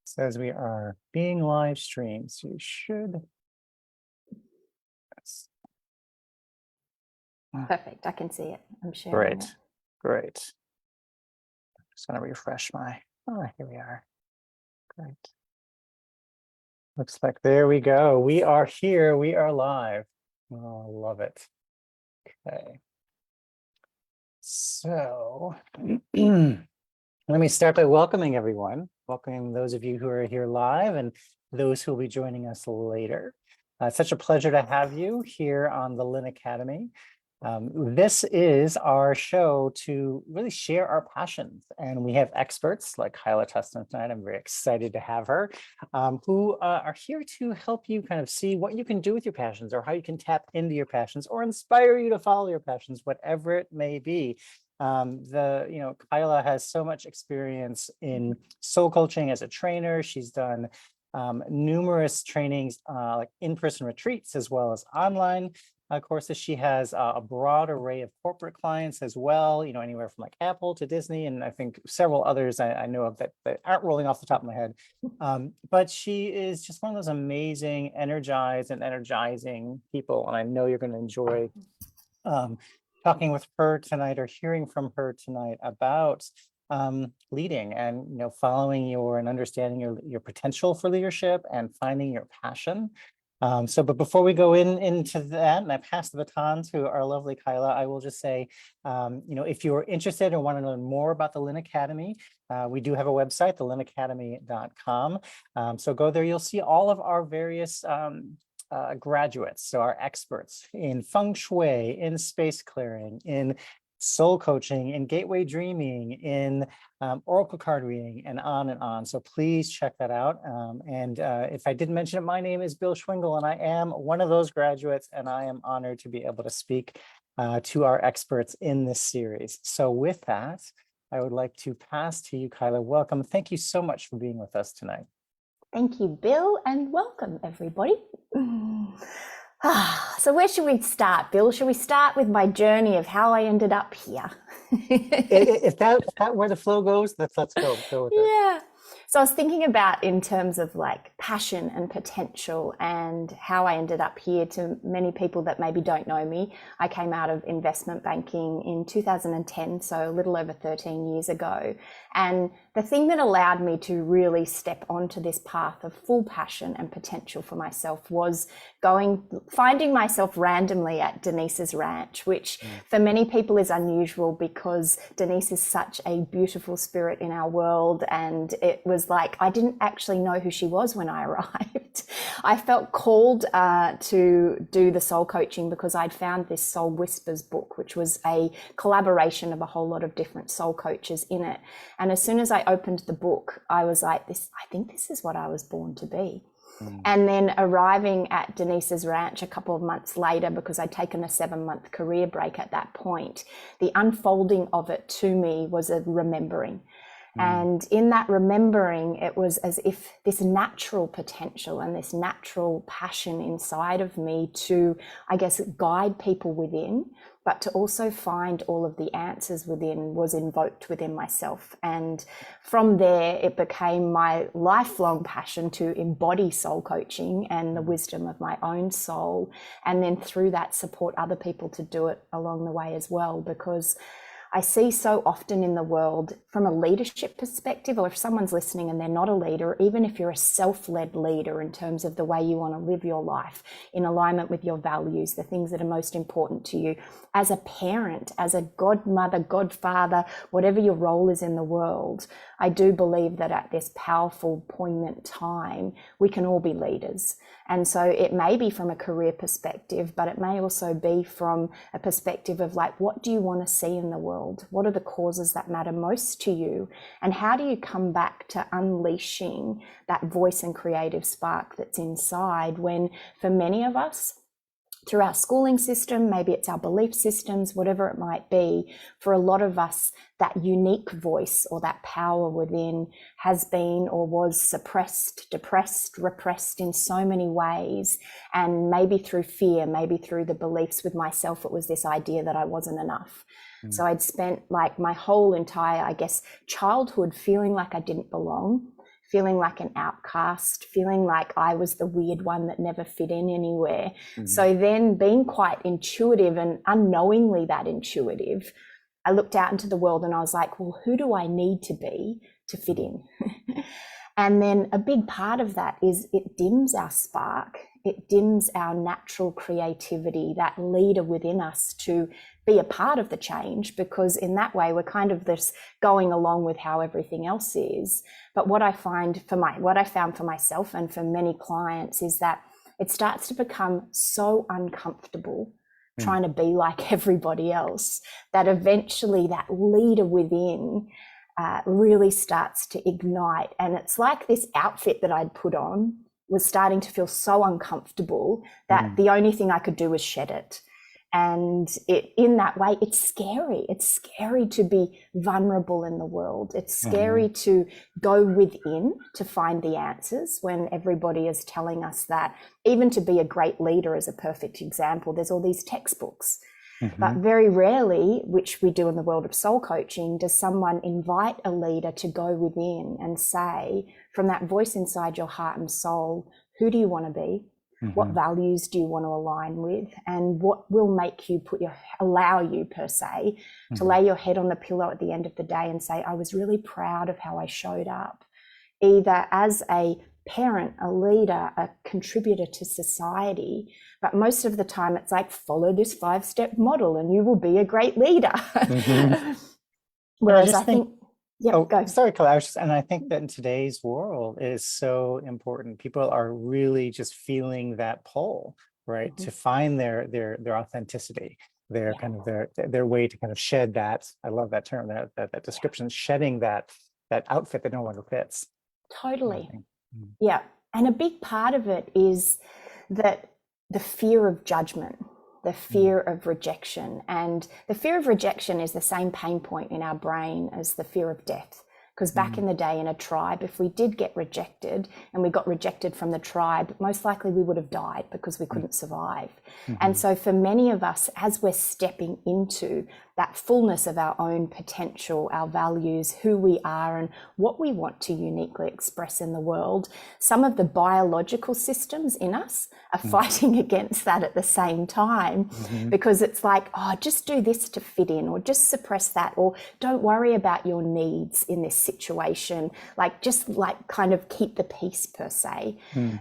Says we are being live streamed, so you should. Yes. Perfect. I can see it. I'm sharing Great, great. Just gonna refresh my. Oh, here we are. Great. Looks like there we go. We are here. We are live. Oh, I love it. Okay. So let me start by welcoming everyone. Welcoming those of you who are here live and those who will be joining us later. It's such a pleasure to have you here on the Linn Academy. This is our show to really share our passions, and we have experts like Kyla, Tustin tonight. I'm very excited to have her, who are here to help you kind of see what you can do with your passions, or how you can tap into your passions, or inspire you to follow your passions, whatever it may be. Kyla has so much experience in soul coaching as a trainer. She's done numerous trainings, like in-person retreats, as well as online courses. She has a broad array of corporate clients as well, anywhere from like Apple to Disney, and I think several others I know of that aren't rolling off the top of my head. But she is just one of those amazing, energized and energizing people, and I know you're going to enjoy talking with her tonight, or hearing from her tonight about leading and following your and understanding your potential for leadership and finding your passion. But before we go into that, and I pass the baton to our lovely Kyla, I will just say, if you're interested or want to learn more about the Linn Academy, we do have a website, thelinnacademy.com. So go there, you'll see all of our various graduates, so our experts in feng shui, in space clearing, in soul coaching, in gateway dreaming, in oracle card reading, and on and on. So please check that out. If I didn't mention it, my name is Bill Schwingle, and I am one of those graduates, and I am honored to be able to speak to our experts in this series. So with that, I would like to pass to you, Kyla. Welcome. Thank you so much for being with us tonight. Thank you, Bill, and welcome, everybody. So where should we start, Bill? Should we start with my journey of how I ended up here? If that where the flow goes, let's go with it. Yeah. So I was thinking about in terms of like passion and potential, and how I ended up here. To many people that maybe don't know me, I came out of investment banking in 2010, so a little over 13 years ago. And the thing that allowed me to really step onto this path of full passion and potential for myself was finding myself randomly at Denise's ranch, which for many people is unusual, because Denise is such a beautiful spirit in our world. And it was like, I didn't actually know who she was when I arrived. I felt called to do the soul coaching because I'd found this Soul Whispers book, which was a collaboration of a whole lot of different soul coaches in it. And as soon as I opened the book, I was like, I think this is what I was born to be. And then arriving at Denise's ranch a couple of months later, because I'd taken a 7-month career break at that point, the unfolding of it to me was a remembering. And in that remembering, it was as if this natural potential and this natural passion inside of me to, I guess, guide people within, but to also find all of the answers within, was invoked within myself. And from there, it became my lifelong passion to embody soul coaching and the wisdom of my own soul. And then through that, support other people to do it along the way as well, because I see so often in the world, from a leadership perspective, or if someone's listening and they're not a leader, even if you're a self-led leader in terms of the way you want to live your life in alignment with your values, the things that are most important to you, as a parent, as a godmother, godfather, whatever your role is in the world, I do believe that at this powerful, poignant time, we can all be leaders. And so it may be from a career perspective, but it may also be from a perspective of like, what do you want to see in the world? What are the causes that matter most to you? And how do you come back to unleashing that voice and creative spark that's inside, when for many of us, through our schooling system, maybe it's our belief systems, whatever it might be, for a lot of us, that unique voice or that power within has been or was suppressed, depressed, repressed in so many ways. And maybe through fear, maybe through the beliefs with myself, it was this idea that I wasn't enough. So I'd spent like my whole entire, I guess, childhood feeling like I didn't belong, feeling like an outcast, feeling like I was the weird one that never fit in anywhere. Mhm. So then being quite intuitive and unknowingly that intuitive, I looked out into the world and I was like, well, who do I need to be to fit in? And then a big part of that is it dims our spark. It dims our natural creativity, that leader within us to be a part of the change, because in that way we're kind of this going along with how everything else is. But what I found for myself and for many clients is that it starts to become so uncomfortable trying to be like everybody else that eventually that leader within really starts to ignite. And it's like this outfit that I'd put on was starting to feel so uncomfortable that the only thing I could do was shed it. And in that way, it's scary. It's scary to be vulnerable in the world. It's scary to go within to find the answers when everybody is telling us that. Even to be a great leader is a perfect example. There's all these textbooks. But very rarely, which we do in the world of soul coaching, does someone invite a leader to go within and say, from that voice inside your heart and soul, who do you want to be? What values do you want to align with? And what will make you allow you per se to lay your head on the pillow at the end of the day and say, I was really proud of how I showed up, either as a parent, a leader, a contributor to society. But most of the time it's like, follow this 5-step model and you will be a great leader. Whereas I think go. Sorry, Kyla. And I think that in today's world it is so important. People are really just feeling that pull, right, to find their authenticity, their kind of their way to kind of shed that. I love that term, that description, shedding that outfit that no longer fits. Totally. Yeah. And a big part of it is that the fear of judgment, the fear of rejection. And the fear of rejection is the same pain point in our brain as the fear of death. Because back in the day in a tribe, if we did get rejected and we got rejected from the tribe, most likely we would have died because we couldn't survive. And so for many of us, as we're stepping into that fullness of our own potential, our values, who we are and what we want to uniquely express in the world, some of the biological systems in us are fighting against that at the same time, because it's like, oh, just do this to fit in, or just suppress that, or don't worry about your needs in this situation, like just like kind of keep the peace per se,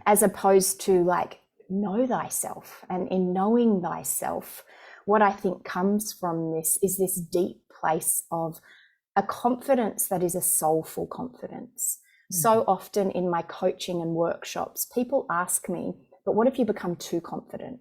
as opposed to like know thyself. And in knowing thyself, what I think comes from this is this deep place of a confidence that is a soulful confidence. So often in my coaching and workshops, people ask me, but what if you become too confident?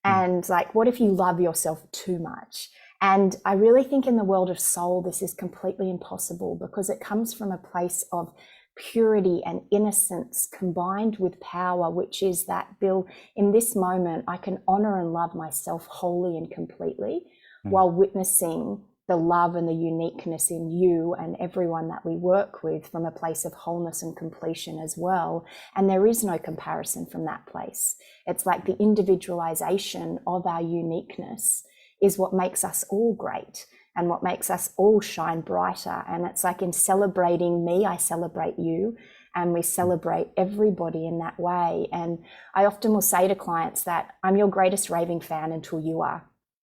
And like, what if you love yourself too much? And I really think in the world of soul, this is completely impossible, because it comes from a place of purity and innocence combined with power, which is that, Bill, in this moment, I can honor and love myself wholly and completely while witnessing the love and the uniqueness in you and everyone that we work with from a place of wholeness and completion as well. And there is no comparison from that place. It's like the individualization of our uniqueness is what makes us all great and what makes us all shine brighter. And it's like, in celebrating me, I celebrate you, and we celebrate everybody in that way. And I often will say to clients that I'm your greatest raving fan until you are.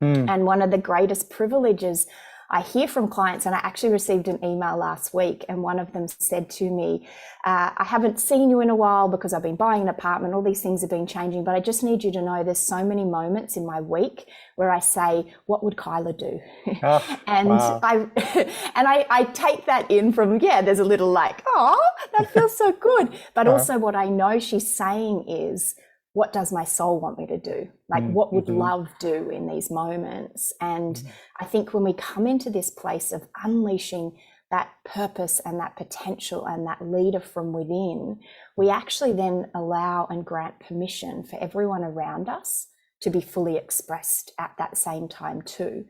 And one of the greatest privileges I hear from clients, and I actually received an email last week, and one of them said to me, I haven't seen you in a while because I've been buying an apartment, all these things have been changing, but I just need you to know there's so many moments in my week where I say, what would Kyla do? And wow. I take that in from, there's a little like, oh, that feels so good. But also what I know she's saying is, what does my soul want me to do? Like, what would love do in these moments? And I think when we come into this place of unleashing that purpose and that potential and that leader from within, we actually then allow and grant permission for everyone around us to be fully expressed at that same time too.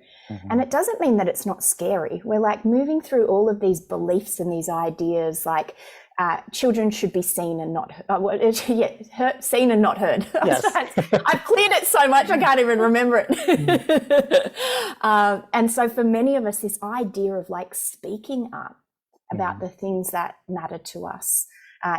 And it doesn't mean that it's not scary. We're like moving through all of these beliefs and these ideas, like children should be seen and not seen and not heard. Yes. I've cleared it so much I can't even remember it. And so for many of us, this idea of like speaking up about the things that matter to us,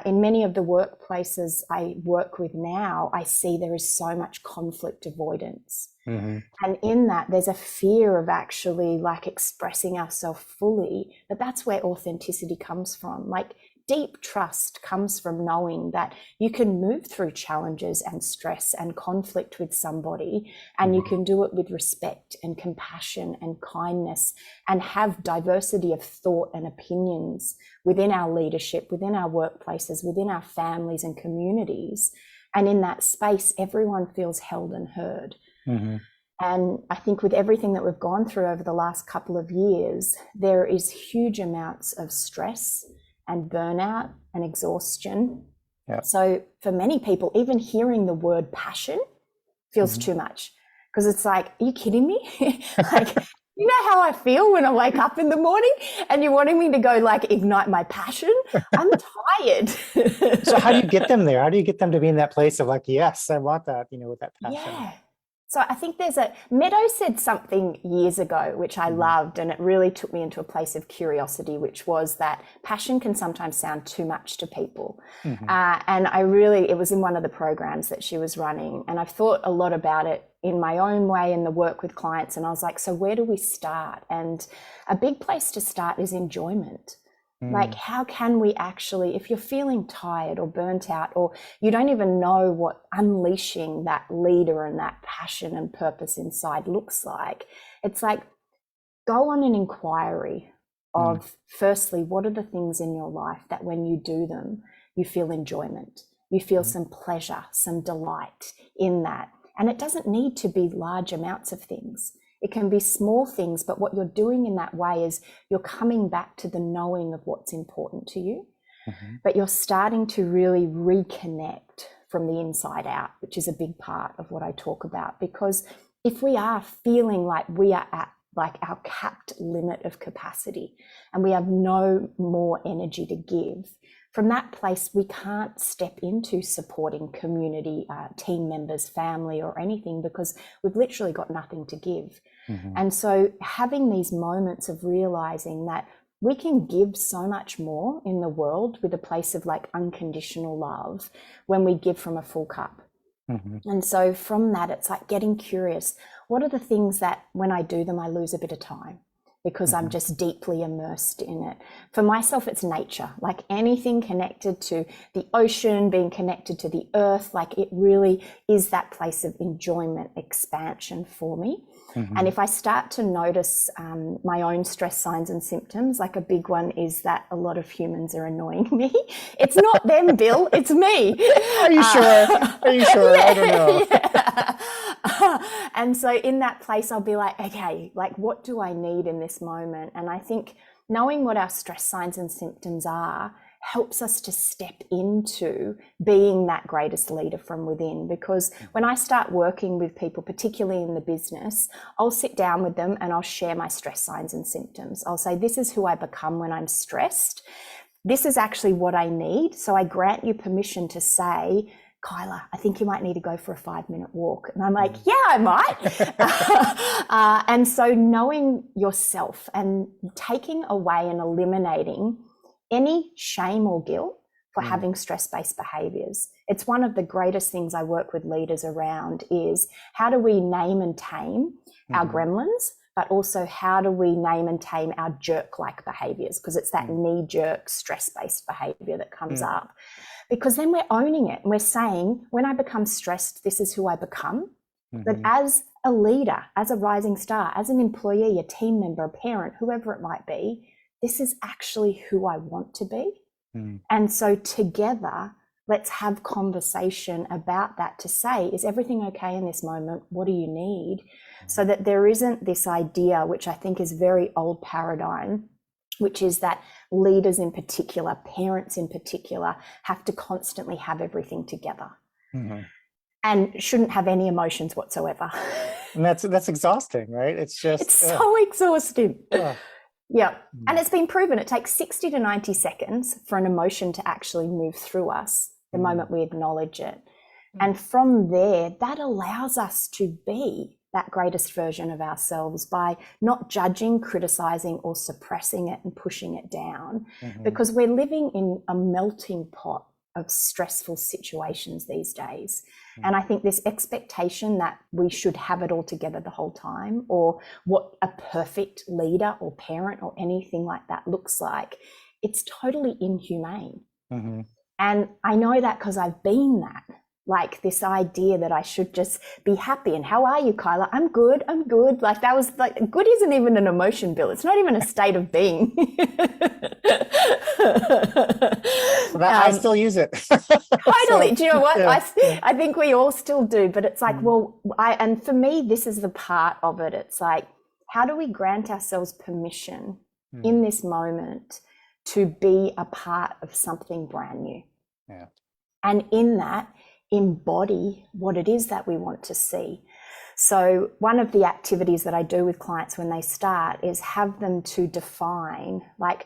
in many of the workplaces I work with now, I see there is so much conflict avoidance. Mm-hmm. And in that, there's a fear of actually like expressing ourselves fully, but that's where authenticity comes from. Like deep trust comes from knowing that you can move through challenges and stress and conflict with somebody, and you can do it with respect and compassion and kindness, and have diversity of thought and opinions within our leadership, within our workplaces, within our families and communities. And in that space, everyone feels held and heard. Mm-hmm. And I think with everything that we've gone through over the last couple of years, there is huge amounts of stress and burnout and exhaustion. Yeah. So for many people, even hearing the word passion feels too much, because it's like, are you kidding me? Like, you know how I feel when I wake up in the morning and you're wanting me to go like ignite my passion? I'm tired. So how do you get them there? How do you get them to be in that place of like, yes, I want that, with that passion? Yeah. So I think Meadow said something years ago, which I loved, and it really took me into a place of curiosity, which was that passion can sometimes sound too much to people. And it was in one of the programs that she was running, and I've thought a lot about it in my own way in the work with clients. And I was like, so where do we start? And a big place to start is enjoyment. Like, how can we actually, if you're feeling tired or burnt out, or you don't even know what unleashing that leader and that passion and purpose inside looks like, it's like, go on an inquiry of, firstly, what are the things in your life that when you do them, you feel enjoyment, you feel some pleasure, some delight in that. And it doesn't need to be large amounts of things. It can be small things, but what you're doing in that way is you're coming back to the knowing of what's important to you, but you're starting to really reconnect from the inside out, which is a big part of what I talk about. Because if we are feeling like we are at like our capped limit of capacity and we have no more energy to give, from that place, we can't step into supporting community, team members, family, or anything, because we've literally got nothing to give. And so having these moments of realizing that we can give so much more in the world with a place of like unconditional love when we give from a full cup. And so from that, it's like getting curious. What are the things that when I do them, I lose a bit of time? Because I'm just deeply immersed in it. For myself, it's nature, like anything connected to the ocean, being connected to the earth, like it really is that place of enjoyment, expansion for me. And if I start to notice my own stress signs and symptoms, like a big one is that a lot of humans are annoying me. It's not them, Bill, it's me. Are you sure? Are you sure? I don't know. Yeah. And so in that place, I'll be like, okay, like what do I need in this moment? And I think knowing what our stress signs and symptoms are helps us to step into being that greatest leader from within. Because when I start working with people, particularly in the business, I'll sit down with them and I'll share my stress signs and symptoms. I'll say, this is who I become when I'm stressed. This is actually what I need. So I grant you permission to say, Kyla, I think you might need to go for a 5-minute walk. And I'm like, yeah, I might. And so knowing yourself and taking away and eliminating any shame or guilt for having stress-based behaviors. It's one of the greatest things I work with leaders around is how do we name and tame our gremlins, but also how do we name and tame our jerk-like behaviors? Because it's that knee-jerk stress-based behavior that comes up. Because then we're owning it and we're saying, when I become stressed, this is who I become. But as a leader, as a rising star, as an employee, a team member, a parent, whoever it might be, this is actually who I want to be. And so together, let's have conversation about that to say, is everything okay in this moment? What do you need? So that there isn't this idea, which I think is very old paradigm, which is that leaders in particular, parents in particular, have to constantly have everything together and shouldn't have any emotions whatsoever. And that's exhausting, right? It's so exhausting. Yeah. And it's been proven it takes 60 to 90 seconds for an emotion to actually move through us the moment we acknowledge it. And from there, that allows us to be that greatest version of ourselves by not judging, criticizing, or suppressing it and pushing it down, because we're living in a melting pot of stressful situations these days. And I think this expectation that we should have it all together the whole time, or what a perfect leader or parent or anything like that looks like, it's totally inhumane. And I know that because I've been that. Like this idea that I should just be happy. And how are you, Kyla? I'm good. Like that was like, good isn't even an emotion, Bill. It's not even a state of being. I still use it. Totally. Do you know what? Yeah. I think we all still do, but it's like, well, and for me, this is the part of it. It's like, how do we grant ourselves permission in this moment to be a part of something brand new? Yeah. And in that, embody what it is that we want to see. So one of the activities that I do with clients when they start is have them to define, like,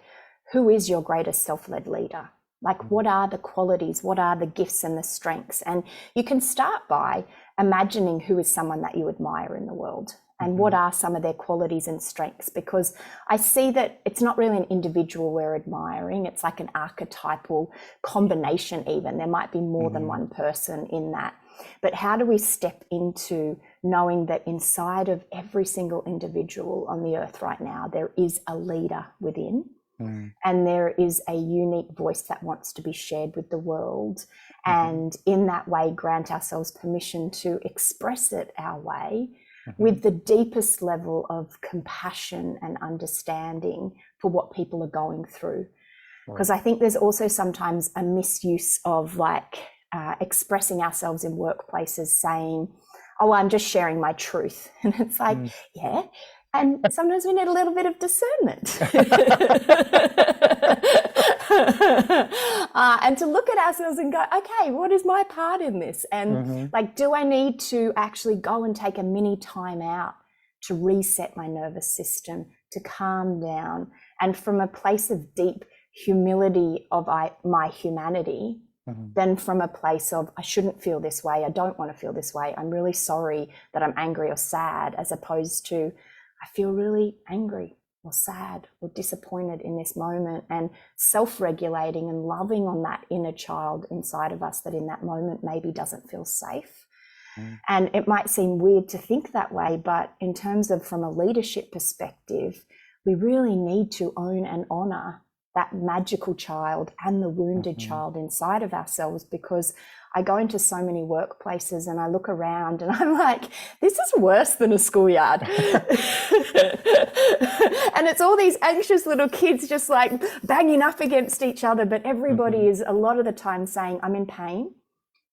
who is your greatest self-led leader? Like, what are the qualities? What are the gifts and the strengths? And you can start by imagining who is someone that you admire in the world, and what are some of their qualities and strengths, because I see that it's not really an individual we're admiring. It's like an archetypal combination even. There might be more than one person in that. But how do we step into knowing that inside of every single individual on the earth right now, there is a leader within, and there is a unique voice that wants to be shared with the world. And in that way, grant ourselves permission to express it our way, with the deepest level of compassion and understanding for what people are going through. Because I think there's also sometimes a misuse of like expressing ourselves in workplaces saying, oh, I'm just sharing my truth. And it's like, yeah. And sometimes we need a little bit of discernment. And to look at ourselves and go, okay, what is my part in this? And like, do I need to actually go and take a mini time out to reset my nervous system, to calm down, and from a place of deep humility of my humanity, than from a place of, I shouldn't feel this way, I don't want to feel this way, I'm really sorry that I'm angry or sad, as opposed to, I feel really angry or sad or disappointed in this moment, and self-regulating and loving on that inner child inside of us that in that moment maybe doesn't feel safe. And it might seem weird to think that way, but in terms of from a leadership perspective, we really need to own and honor that magical child and the wounded child inside of ourselves, because I go into so many workplaces and I look around and I'm like, this is worse than a schoolyard. And it's all these anxious little kids just like banging up against each other, but everybody is a lot of the time saying, I'm in pain,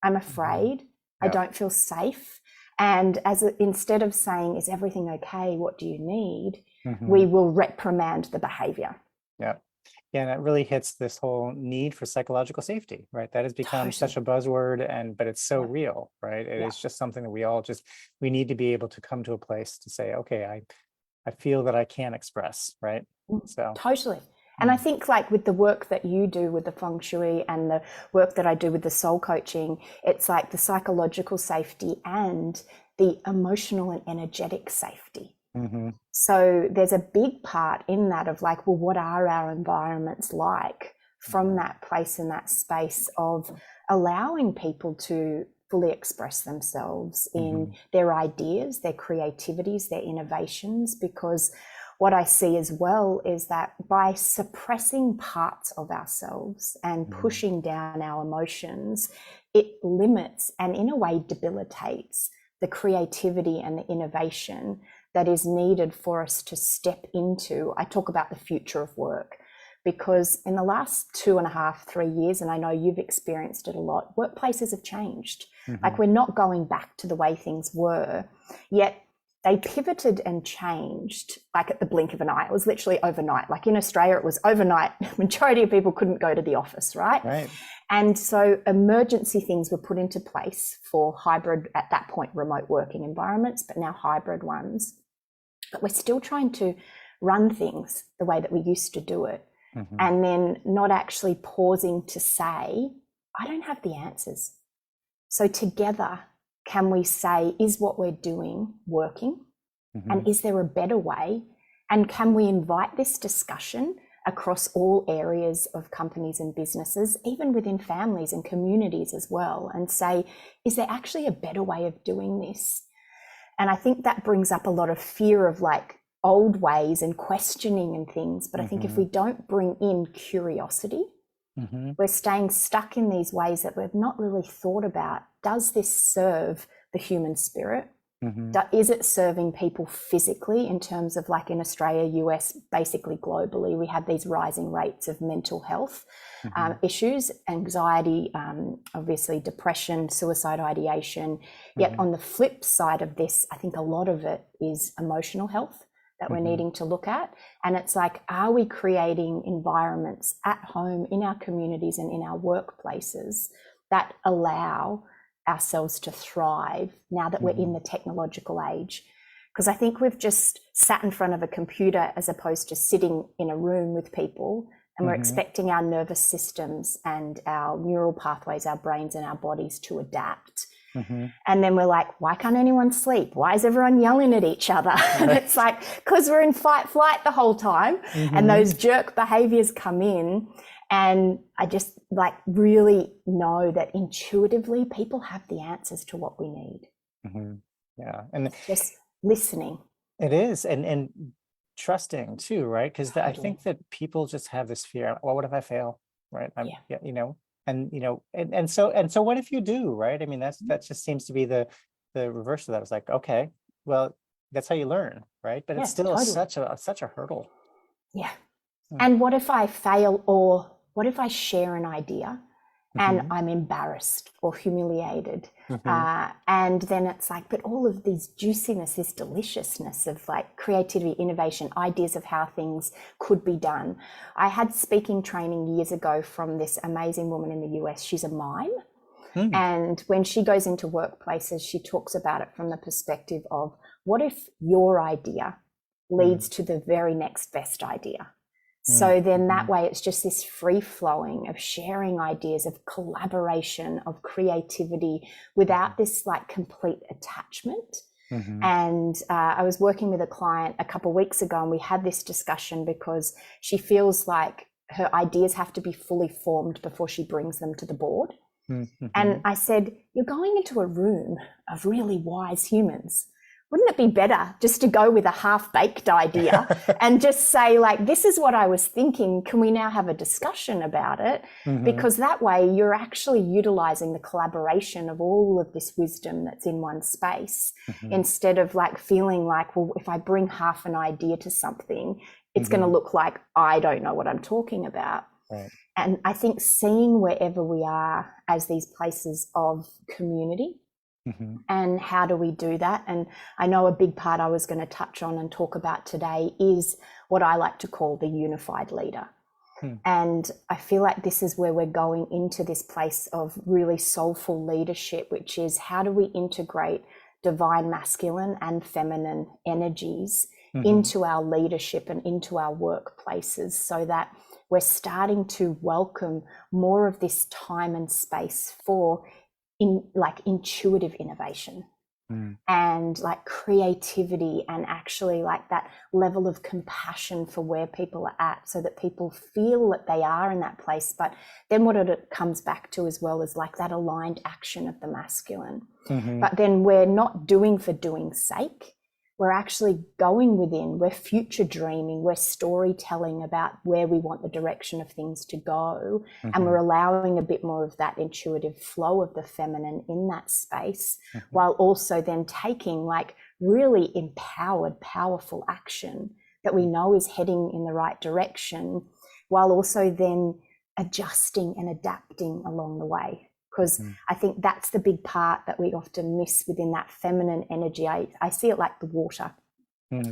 I'm afraid, I don't feel safe. And instead of saying, is everything okay? What do you need? We will reprimand the behavior. Yeah. Yeah, and it really hits this whole need for psychological safety, right? That has become such a buzzword, but it's so real, right? It is just something that we need to be able to come to a place to say, okay, I feel that I can express, right? So totally. And I think like with the work that you do with the feng shui and the work that I do with the soul coaching, it's like the psychological safety and the emotional and energetic safety. So there's a big part in that of like, well, what are our environments like from that place and that space of allowing people to fully express themselves in their ideas, their creativities, their innovations? Because what I see as well is that by suppressing parts of ourselves and pushing down our emotions, it limits and in a way debilitates the creativity and the innovation that is needed for us to step into. I talk about the future of work, because in the last 2.5, 3 years, and I know you've experienced it a lot, workplaces have changed. Like, we're not going back to the way things were, yet they pivoted and changed like at the blink of an eye. It was literally overnight. Like in Australia, it was overnight. Majority of people couldn't go to the office, right? Right. And so emergency things were put into place for hybrid, at that point, remote working environments, but now hybrid ones. But we're still trying to run things the way that we used to do it. And then not actually pausing to say, I don't have the answers. So together, can we say, is what we're doing working? And is there a better way? And can we invite this discussion across all areas of companies and businesses, even within families and communities as well, and say, is there actually a better way of doing this? And I think that brings up a lot of fear of like old ways and questioning and things. But I think if we don't bring in curiosity, we're staying stuck in these ways that we've not really thought about. Does this serve the human spirit? Is it serving people physically in terms of, like in Australia, US, basically globally, we have these rising rates of mental health issues, anxiety, obviously depression, suicide ideation. Yet on the flip side of this, I think a lot of it is emotional health that we're needing to look at. And it's like, are we creating environments at home, in our communities and in our workplaces that allow ourselves to thrive now that we're in the technological age? Because I think we've just sat in front of a computer as opposed to sitting in a room with people, and we're expecting our nervous systems and our neural pathways, our brains and our bodies to adapt. And then we're like, why can't anyone sleep? Why is everyone yelling at each other? And it's like, because we're in fight flight the whole time, and those jerk behaviors come in. And I just like really know that intuitively people have the answers to what we need. Yeah. And just listening. It is. And trusting too, right? Because I think that people just have this fear. Well, what if I fail? Right. You know, and so what if you do, right? I mean, that just seems to be the reverse of that. It's like, okay, well, that's how you learn, right? But it's still such a hurdle. Yeah. And what if I fail, or what if I share an idea and I'm embarrassed or humiliated? And then it's like, but all of these juiciness, this deliciousness of like creativity, innovation, ideas of how things could be done. I had speaking training years ago from this amazing woman in the US. She's a mime. And when she goes into workplaces, she talks about it from the perspective of, what if your idea leads to the very next best idea? So then that way it's just this free flowing of sharing ideas, of collaboration, of creativity without this like complete attachment. And I was working with a client a couple of weeks ago, and we had this discussion because she feels like her ideas have to be fully formed before she brings them to the board. And I said, you're going into a room of really wise humans. Wouldn't it be better just to go with a half-baked idea and just say, like, this is what I was thinking. Can we now have a discussion about it? Because that way you're actually utilizing the collaboration of all of this wisdom that's in one space, instead of like feeling like, well, if I bring half an idea to something, it's going to look like I don't know what I'm talking about. And I think seeing wherever we are as these places of community, and how do we do that? And I know a big part I was going to touch on and talk about today is what I like to call the unified leader. And I feel like this is where we're going into this place of really soulful leadership, which is, how do we integrate divine masculine and feminine energies into our leadership and into our workplaces, so that we're starting to welcome more of this time and space for intuitive innovation and like creativity, and actually like that level of compassion for where people are at, so that people feel that they are in that place. But then what it comes back to as well is like that aligned action of the masculine. But then we're not doing for doing's sake. We're actually going within, we're future dreaming, we're storytelling about where we want the direction of things to go. And we're allowing a bit more of that intuitive flow of the feminine in that space, while also then taking like really empowered, powerful action that we know is heading in the right direction, while also then adjusting and adapting along the way. Because I think that's the big part that we often miss within that feminine energy. I see it like the water.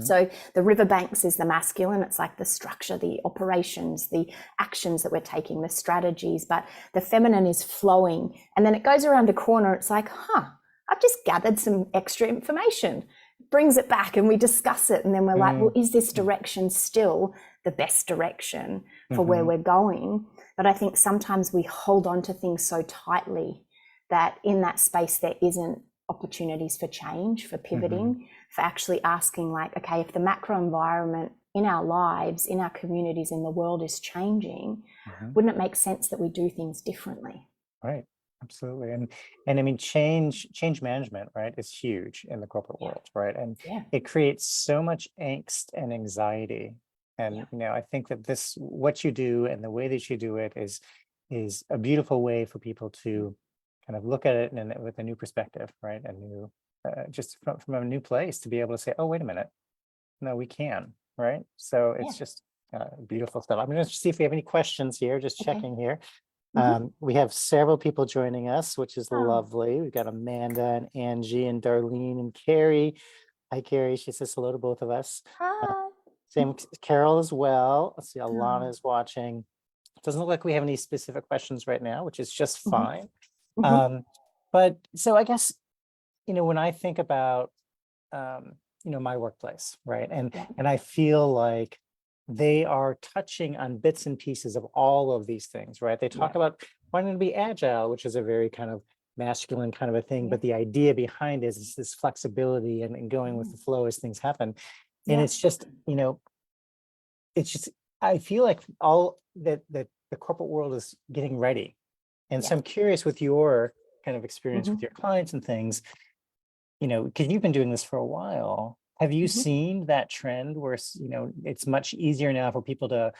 So the riverbanks is the masculine. It's like the structure, the operations, the actions that we're taking, the strategies. But the feminine is flowing. And then it goes around a corner. It's like, I've just gathered some extra information. Brings it back and we discuss it. And then we're like, well, is this direction still the best direction for where we're going? But I think sometimes we hold on to things so tightly that in that space there isn't opportunities for change, for pivoting, for actually asking like, okay, if the macro environment in our lives, in our communities, in the world is changing, wouldn't it make sense that we do things differently? Right. Absolutely. And I mean, change management, right, is huge in the corporate world, right? And it creates so much angst and anxiety. And you know, I think that what you do and the way that you do it is a beautiful way for people to kind of look at it with a new perspective, right? A new, just from a new place to be able to say, oh, wait a minute, no, we can, right? So it's just beautiful stuff. I'm going to see if we have any questions here, just checking here. We have several people joining us, which is lovely. We've got Amanda and Angie and Darlene and Carrie. Hi, Carrie. She says hello to both of us. Hi. Same Carol as well. Let's see, Alana is watching. Doesn't look like we have any specific questions right now, which is just fine. But so I guess, you know, when I think about, you know, my workplace, right? And I feel like they are touching on bits and pieces of all of these things, right? They talk about wanting to be agile, which is a very kind of masculine kind of a thing, but the idea behind it is this flexibility and going with the flow as things happen. And it's just, you know, it's just, I feel like all that the corporate world is getting ready. And so I'm curious with your kind of experience with your clients and things, you know, because you've been doing this for a while. Have you seen that trend where, you know, it's much easier now for people to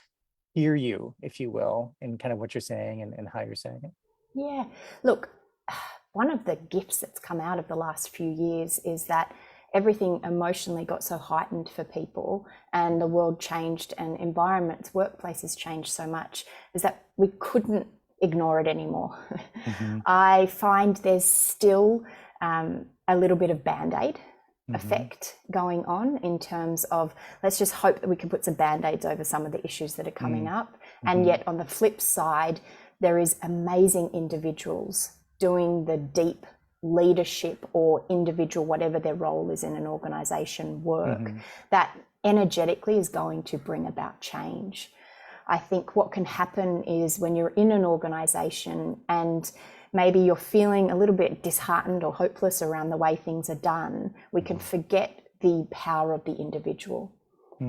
hear you, if you will, in kind of what you're saying and how you're saying it? Yeah. Look, one of the gifts that's come out of the last few years is that everything emotionally got so heightened for people, and the world changed and environments, workplaces changed so much, is that we couldn't ignore it anymore. I find there's still a little bit of band-aid effect going on in terms of, let's just hope that we can put some band-aids over some of the issues that are coming up. And yet on the flip side, there is amazing individuals doing the deep leadership or individual, whatever their role is in an organization, work that energetically is going to bring about change. I think what can happen is when you're in an organization and maybe you're feeling a little bit disheartened or hopeless around the way things are done, we can forget the power of the individual.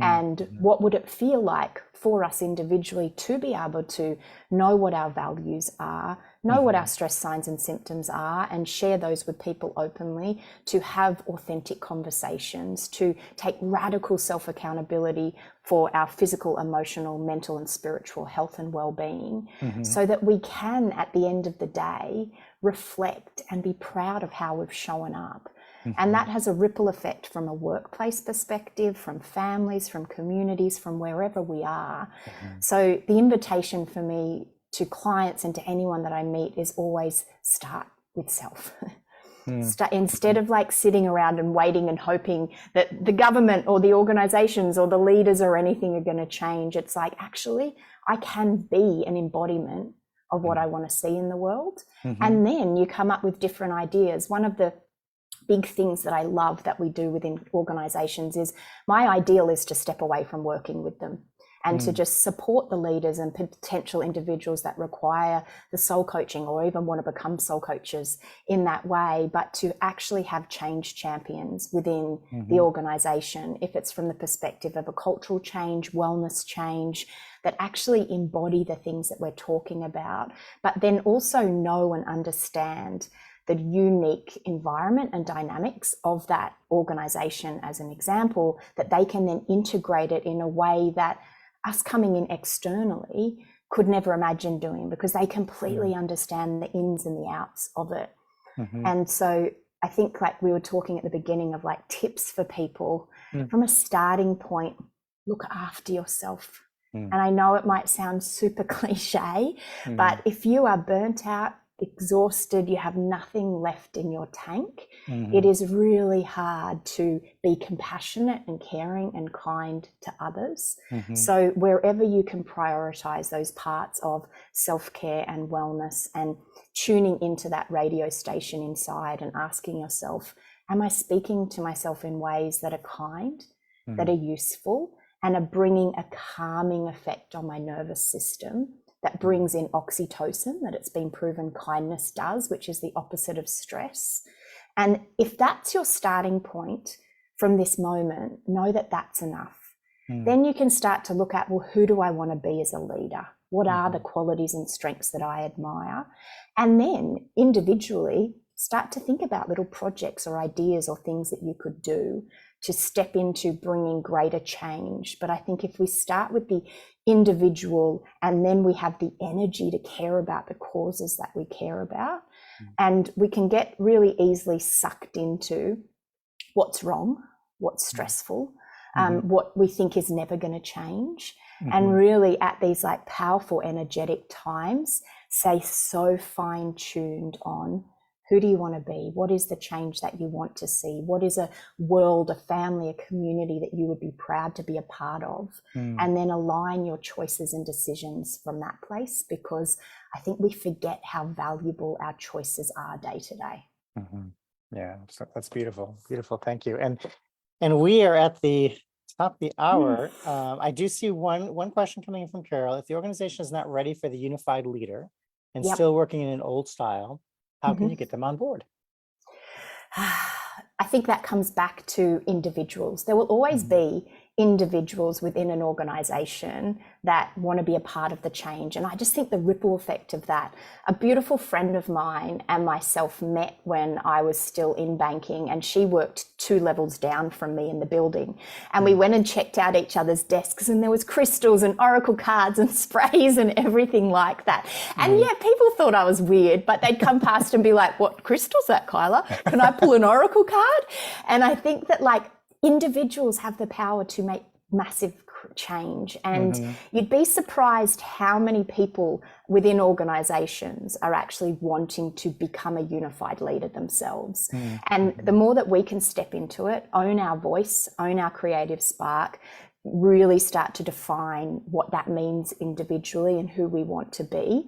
And what would it feel like for us individually to be able to know what our values are, know what our stress signs and symptoms are, and share those with people openly, to have authentic conversations, to take radical self-accountability for our physical, emotional, mental, and spiritual health and well-being, so that we can, at the end of the day, reflect and be proud of how we've shown up. And that has a ripple effect from a workplace perspective, from families, from communities, from wherever we are. So the invitation for me to clients and to anyone that I meet is always start with self. Instead of like sitting around and waiting and hoping that the government or the organizations or the leaders or anything are going to change, it's like, actually, I can be an embodiment of what I want to see in the world. And then you come up with different ideas. One of the big things that I love that we do within organizations is, my ideal is to step away from working with them and to just support the leaders and potential individuals that require the soul coaching or even want to become soul coaches in that way, but to actually have change champions within the organization, if it's from the perspective of a cultural change, wellness change, that actually embody the things that we're talking about, but then also know and understand the unique environment and dynamics of that organization, as an example, that they can then integrate it in a way that us coming in externally could never imagine doing, because they completely understand the ins and the outs of it. And so I think, like we were talking at the beginning of like tips for people, from a starting point, look after yourself. And I know it might sound super cliche, but if you are burnt out, exhausted, you have nothing left in your tank, it is really hard to be compassionate and caring and kind to others. So wherever you can prioritize those parts of self-care and wellness, and tuning into that radio station inside and asking yourself, am I speaking to myself in ways that are kind, that are useful, and are bringing a calming effect on my nervous system, that brings in oxytocin, that it's been proven kindness does, which is the opposite of stress. And if that's your starting point from this moment, know that that's enough. Then you can start to look at, well, who do I want to be as a leader? What are the qualities and strengths that I admire? And then individually start to think about little projects or ideas or things that you could do to step into bringing greater change. But I think if we start with the individual and then we have the energy to care about the causes that we care about, and we can get really easily sucked into what's wrong, what's stressful, what we think is never going to change. And really at these like powerful, energetic times, stay so fine-tuned on who do you want to be? What is the change that you want to see? What is a world, a family, a community that you would be proud to be a part of? And then align your choices and decisions from that place, because I think we forget how valuable our choices are day to day. Yeah, so that's beautiful. Beautiful. Thank you. And we are at the top of the hour. I do see one question coming in from Carol. If the organization is not ready for the unified leader and still working in an old style, how can you get them on board? I think that comes back to individuals. There will always be individuals within an organization that want to be a part of the change. And I just think the ripple effect of that. A beautiful friend of mine and myself met when I was still in banking, and she worked 2 levels down from me in the building. And we went and checked out each other's desks, and there was crystals and oracle cards and sprays and everything like that. And yeah, people thought I was weird, but they'd come past and be like, what crystal's that, Kyla? Can I pull an oracle card? And I think that like individuals have the power to make massive change. And you'd be surprised how many people within organizations are actually wanting to become a unified leader themselves. And the more that we can step into it, own our voice, own our creative spark, really start to define what that means individually and who we want to be,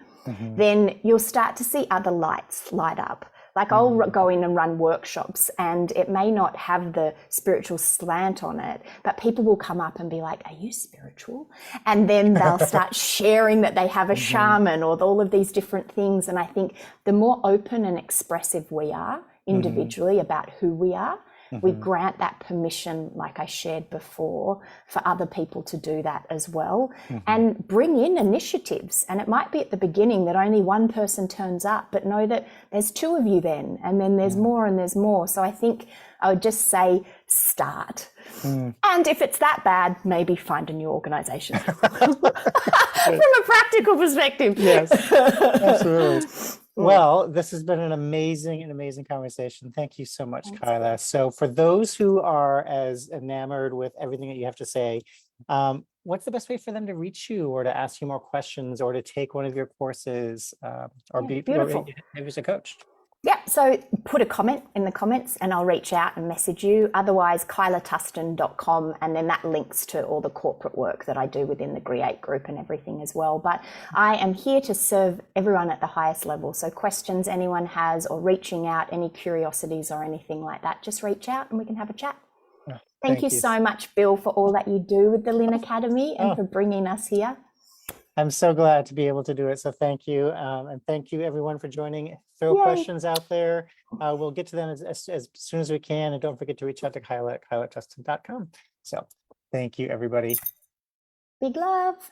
then you'll start to see other lights light up. Like I'll go in and run workshops, and it may not have the spiritual slant on it, but people will come up and be like, are you spiritual? And then they'll start sharing that they have a shaman or all of these different things. And I think the more open and expressive we are individually about who we are, we grant that permission, like I shared before, for other people to do that as well, and bring in initiatives. And it might be at the beginning that only one person turns up, but know that there's 2 of you then, and then there's more and there's more. So I think I would just say start. And if it's that bad, maybe find a new organization. From a practical perspective. Yes, absolutely. Well, this has been an amazing conversation. Thank you so much, Kyla. So for those who are as enamored with everything that you have to say, what's the best way for them to reach you, or to ask you more questions, or to take one of your courses, or be maybe as a coach? Yeah, so put a comment in the comments and I'll reach out and message you. Otherwise, kylatustin.com, and then that links to all the corporate work that I do within the Create group and everything as well. But I am here to serve everyone at the highest level. So questions anyone has, or reaching out, any curiosities or anything like that, just reach out and we can have a chat. Thank you so much, Bill, for all that you do with the Linn Academy and for bringing us here. I'm so glad to be able to do it. So thank you. And thank you everyone for joining. Throw questions out there. We'll get to them as soon as we can. And don't forget to reach out to Kyla at kylatustin.com. So thank you, everybody. Big love.